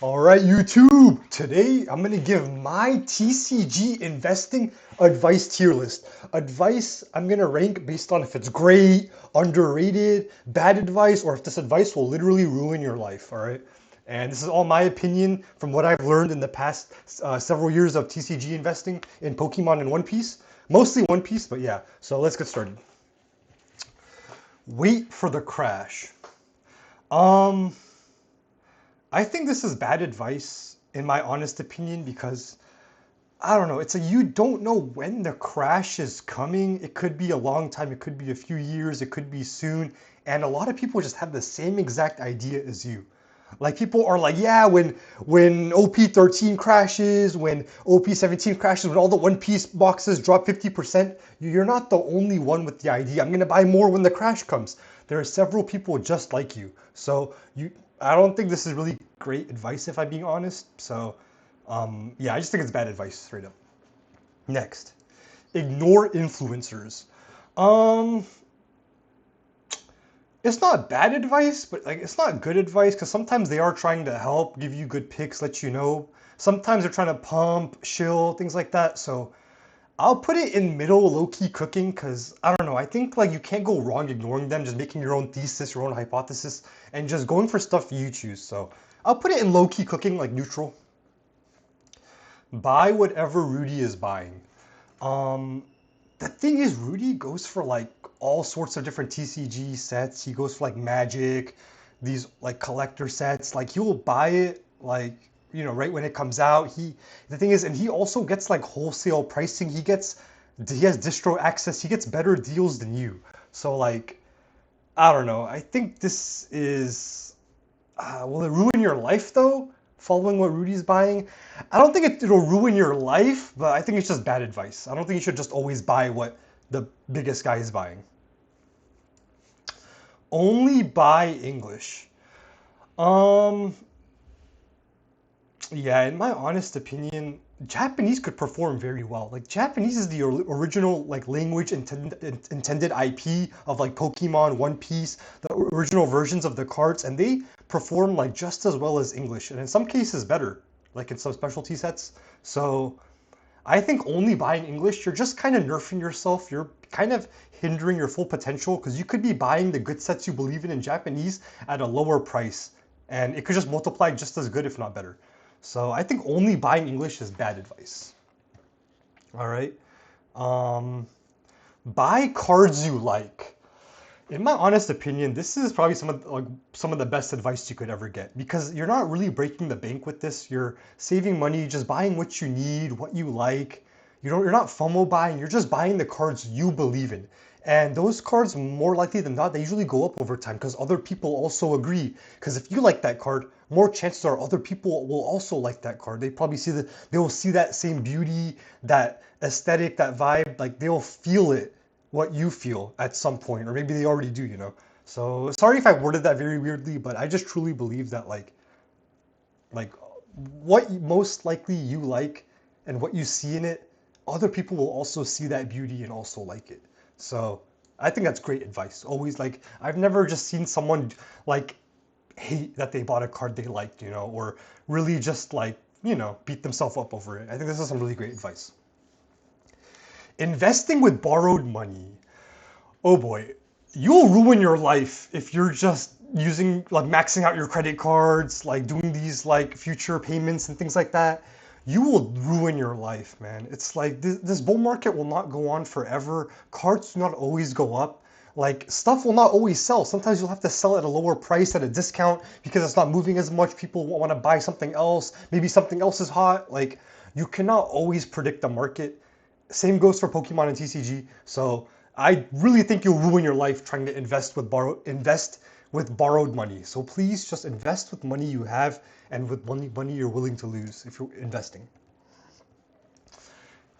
All right, YouTube. Today I'm going to give my TCG investing advice tier list. Advice I'm going to rank based on if it's great, underrated, bad advice, or if this advice will literally ruin your life. All right. And this is all my opinion from what I've learned in the past several years of TCG investing in Pokemon and One Piece. Mostly One Piece, but yeah. So let's get started. Wait for the crash. Um, I think this is bad advice, in my honest opinion, because I don't know. It's like you don't know when the crash is coming. It could be a long time, it could be a few years, it could be soon. And a lot of people just have the same exact idea as you. Like people are like, yeah, when OP13 crashes, when OP17 crashes, when all the One Piece boxes drop 50%, you're not the only one with the idea. I'm gonna buy more when the crash comes. There are several people just like you. So I don't think this is really great advice if I'm being honest. So yeah, I just think it's bad advice straight up. Next, ignore influencers. Um, it's not bad advice, but like it's not good advice because sometimes they are trying to help, give you good picks, let you know. Sometimes they're trying to pump, shill, things like that. So I'll put it in middle, low-key cooking because I don't know. I think like you can't go wrong ignoring them, just making your own thesis, your own hypothesis, and just going for stuff you choose. So I'll put it in low-key cooking, like neutral. Buy whatever Rudy is buying. Um, the thing is, Rudy goes for like all sorts of different TCG sets. He goes for like Magic, these like collector sets. Like he will buy it like right when it comes out. The thing is, and he also gets like wholesale pricing. He has distro access. He gets better deals than you. So like I don't know. I think this is will it ruin your life though? Following what Rudy's buying? I don't think it'll ruin your life, but I think it's just bad advice. I don't think you should just always buy what the biggest guy is buying. Only buy English. Um, yeah, in my honest opinion, Japanese could perform very well. Like Japanese is the original like language intended IP of like Pokemon, One Piece, the original versions of the cards, and they perform like just as well as English, and in some cases better, like in some specialty sets. So I think only buying English, you're just kind of nerfing yourself. You're kind of hindering your full potential because you could be buying the good sets you believe in Japanese at a lower price, and it could just multiply just as good, if not better. So I think only buying English is bad advice. All right. Um, buy cards you like. In my honest opinion, this is probably some of the best advice you could ever get because you're not really breaking the bank with this. You're saving money, just buying what you need, what you like. You're not FOMO buying. You're just buying the cards you believe in. And those cards, more likely than not, they usually go up over time because other people also agree. Because if you like that card, more chances are other people will also like that card. They will see that same beauty, that aesthetic, that vibe. Like they'll feel it what you feel at some point, or maybe they already do. So sorry if I worded that very weirdly, but I just truly believe that like what most likely you like and what you see in it, other people will also see that beauty and also like it. So I think that's great advice. Always like I've never just seen someone like hate that they bought a card they liked, or really just beat themselves up over it. I think this is some really great advice. Investing with borrowed money. Oh boy, you'll ruin your life if you're just using like maxing out your credit cards, like doing these like future payments and things like that. You will ruin your life, man. It's like this bull market will not go on forever. Cards do not always go up. Like stuff will not always sell. Sometimes you'll have to sell at a lower price at a discount because it's not moving as much. People want to buy something else. Maybe something else is hot. Like you cannot always predict the market. Same goes for Pokemon and TCG. So I really think you'll ruin your life trying to invest with borrowed money. So please just invest with money you have and with money you're willing to lose if you're investing.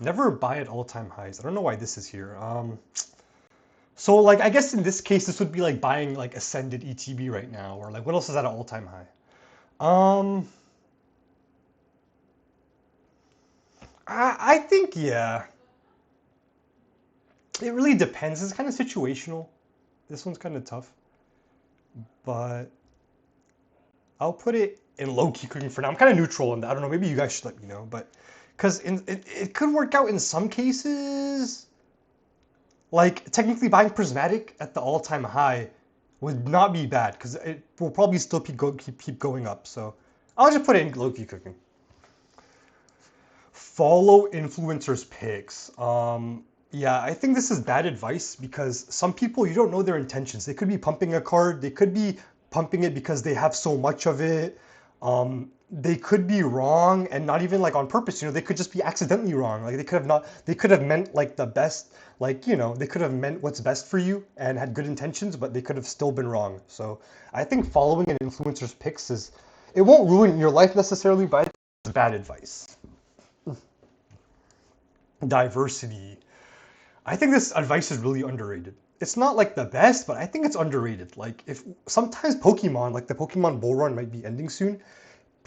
Never buy at all-time highs. I don't know why this is here. So like I guess in this case this would be like buying like Ascended ETB right now, or like what else is at an all-time high? Um, I think yeah. It really depends. It's kind of situational. This one's kind of tough, but I'll put it in low-key cooking for now. I'm kind of neutral on that. I don't know. Maybe you guys should let me know, but because it could work out in some cases. Like technically buying prismatic at the all-time high would not be bad because it will probably still keep going up. So I'll just put it in low-key cooking. Follow influencers' picks. Yeah, I think this is bad advice because some people, you don't know their intentions. They could be pumping a card. They could be pumping it because they have so much of it. They could be wrong and not even like on purpose. They could just be accidentally wrong. Like they could have meant like the best, like, they could have meant what's best for you and had good intentions, but they could have still been wrong. So I think following an influencer's picks it won't ruin your life necessarily, but I think it's bad advice. Diversity. I think this advice is really underrated. It's not like the best, but I think it's underrated. Like if sometimes Pokemon, like the Pokemon Bull Run might be ending soon,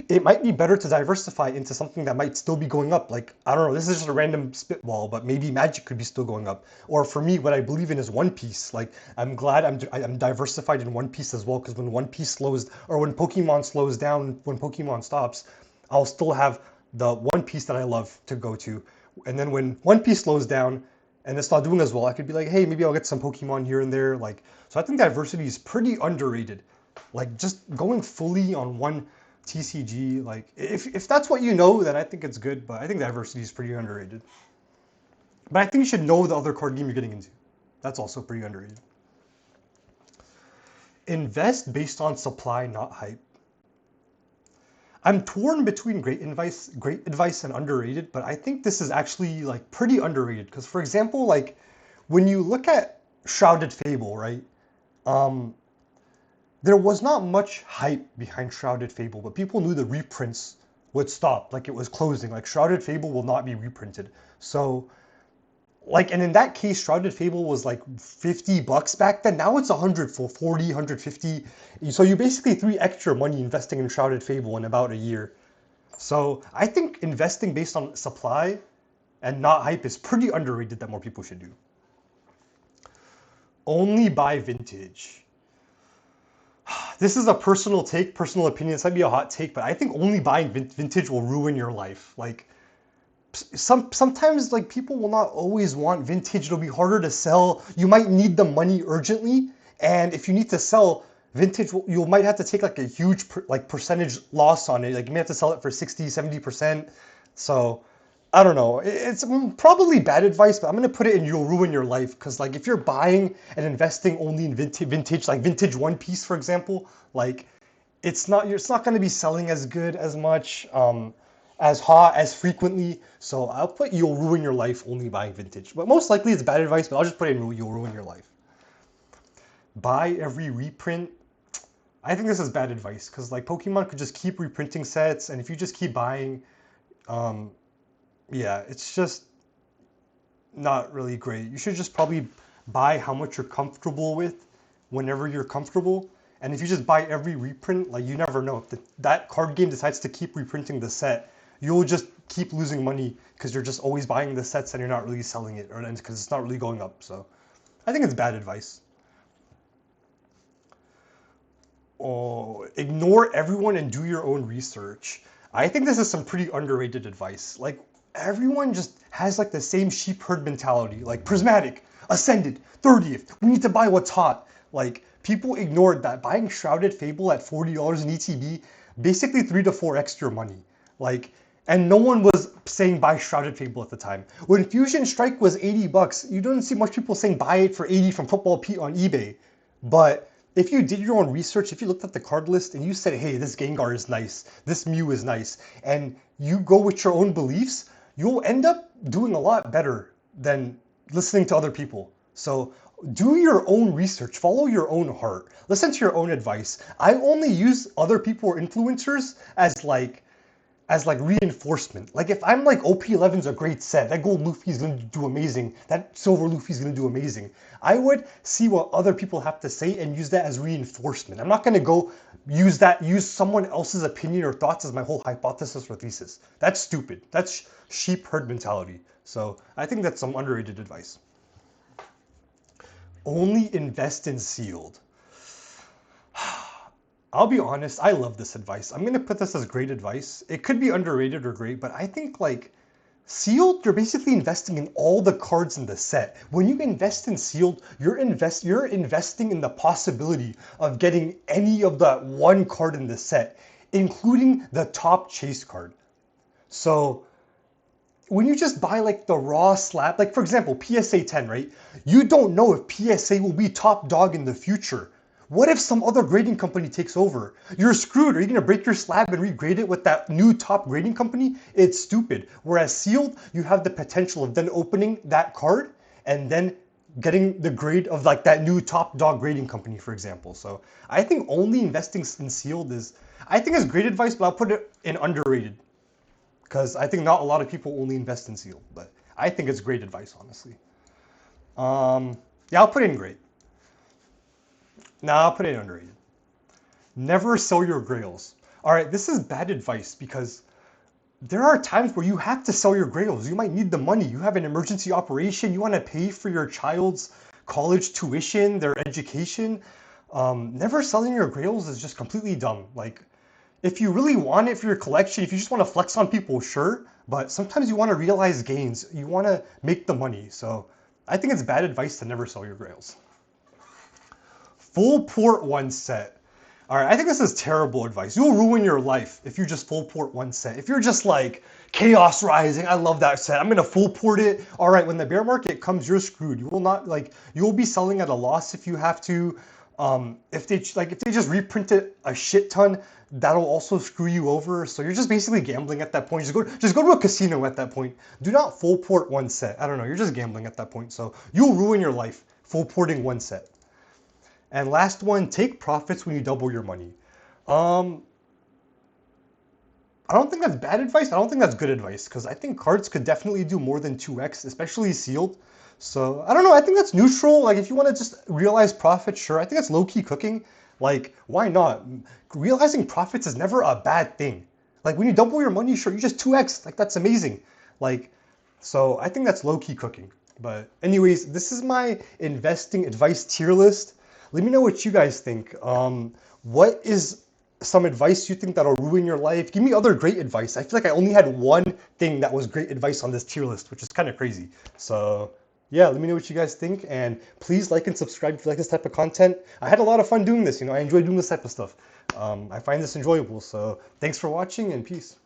it might be better to diversify into something that might still be going up. Like, I don't know, this is just a random spitball, but maybe Magic could be still going up. Or for me, what I believe in is One Piece. Like, I'm glad I'm diversified in One Piece as well, because when One Piece slows, or when Pokemon slows down, when Pokemon stops, I'll still have the One Piece that I love to go to. And then when One Piece slows down and it's not doing as well, I could be like, hey, maybe I'll get some Pokemon here and there. Like, so I think diversity is pretty underrated. Like, just going fully on one TCG, like if that's what you know, then I think it's good. But I think diversity is pretty underrated. But I think you should know the other card game you're getting into. That's also pretty underrated. Invest based on supply, not hype. I'm torn between great advice and underrated, but I think this is actually like pretty underrated. Because for example, like when you look at Shrouded Fable, right? Um, there was not much hype behind Shrouded Fable, but people knew the reprints would stop, like it was closing. Like Shrouded Fable will not be reprinted. So like, and in that case, Shrouded Fable was like $50 back then. Now it's 100 for 40, 150. So you basically threw extra money investing in Shrouded Fable in about a year. So I think investing based on supply and not hype is pretty underrated that more people should do. Only buy vintage. This is a personal take, personal opinion. This might be a hot take, but I think only buying vintage will ruin your life. Like sometimes like people will not always want vintage. It'll be harder to sell. You might need the money urgently, and if you need to sell vintage, you might have to take like a huge percentage loss on it. Like you may have to sell it for 60, 70%. So I don't know. It's probably bad advice, but I'm gonna put it in you'll ruin your life because like if you're buying and investing only in vintage, like vintage One Piece, for example, like it's not gonna be selling as good as much, as hot, as frequently. So I'll put you'll ruin your life only buying vintage. But most likely it's bad advice, but I'll just put it in you'll ruin your life. Buy every reprint. I think this is bad advice because like Pokemon could just keep reprinting sets, and if you just keep buying, um, yeah, it's just not really great. You should just probably buy how much you're comfortable with whenever you're comfortable. And if you just buy every reprint, like you never know. If that card game decides to keep reprinting the set, you'll just keep losing money because you're just always buying the sets and you're not really selling it, or because it's not really going up. So I think it's bad advice. Oh, ignore everyone and do your own research. I think this is some pretty underrated advice. Like everyone just has like the same sheep herd mentality. Like prismatic, ascended, 30th. We need to buy what's hot. Like people ignored that buying Shrouded Fable at $40 in ETB, basically 3 to 4 extra money. Like, and no one was saying buy Shrouded Fable at the time. When Fusion Strike was $80, you don't see much people saying buy it for 80 from Football Pete on eBay. But if you did your own research, if you looked at the card list and you said, hey, this Gengar is nice, this Mew is nice, and you go with your own beliefs, you'll end up doing a lot better than listening to other people. So do your own research, follow your own heart, listen to your own advice. I only use other people or influencers as like reinforcement. Like if I'm like OP11's a great set, that gold Luffy's gonna do amazing, that silver Luffy's gonna do amazing, I would see what other people have to say and use that as reinforcement. I'm not gonna go use someone else's opinion or thoughts as my whole hypothesis or thesis. That's stupid. That's sheep herd mentality. So I think that's some underrated advice. Only invest in sealed. I'll be honest, I love this advice. I'm gonna put this as great advice. It could be underrated or great, but I think like sealed, you're basically investing in all the cards in the set. When you invest in sealed, you're investing in the possibility of getting any of that one card in the set, including the top chase card. So when you just buy like the raw slab, like for example, PSA 10, right? You don't know if PSA will be top dog in the future. What if some other grading company takes over? You're screwed. Are you gonna break your slab and regrade it with that new top grading company? It's stupid. Whereas sealed, you have the potential of then opening that card and then getting the grade of like that new top dog grading company, for example. So I think only investing in sealed is, I think it's great advice, but I'll put it in underrated because I think not a lot of people only invest in sealed, but I think it's great advice, honestly. Yeah, I'll put it in great. Nah, I'll put it in underrated. Never sell your grails. All right, this is bad advice because there are times where you have to sell your grails. You might need the money. You have an emergency operation. You want to pay for your child's college tuition, their education. Never selling your grails is just completely dumb. Like, if you really want it for your collection, if you just want to flex on people, sure. But sometimes you want to realize gains. You want to make the money. So I think it's bad advice to never sell your grails. Full port one set. All right, I think this is terrible advice. You'll ruin your life if you just full port one set. If you're just like, Chaos Rising, I love that set, I'm gonna full port it. All right, when the bear market comes, you're screwed. You will not, like, you'll be selling at a loss if you have to. If they just reprinted a shit ton, that'll also screw you over. So you're just basically gambling at that point. Just go to a casino at that point. Do not full port one set. I don't know, you're just gambling at that point. So you'll ruin your life full porting one set. And last one, take profits when you double your money. I don't think that's bad advice. I don't think that's good advice because I think cards could definitely do more than 2x, especially sealed. So I don't know. I think that's neutral. Like if you want to just realize profits, sure. I think that's low-key cooking. Like why not? Realizing profits is never a bad thing. Like when you double your money, sure, you just 2x. Like that's amazing. Like so I think that's low-key cooking. But anyways, this is my investing advice tier list. Let me know what you guys think. What is some advice you think that'll ruin your life? Give me other great advice. I feel like I only had one thing that was great advice on this tier list, which is kind of crazy. So yeah, let me know what you guys think. And please like and subscribe if you like this type of content. I had a lot of fun doing this. I enjoy doing this type of stuff. I find this enjoyable. So thanks for watching and peace.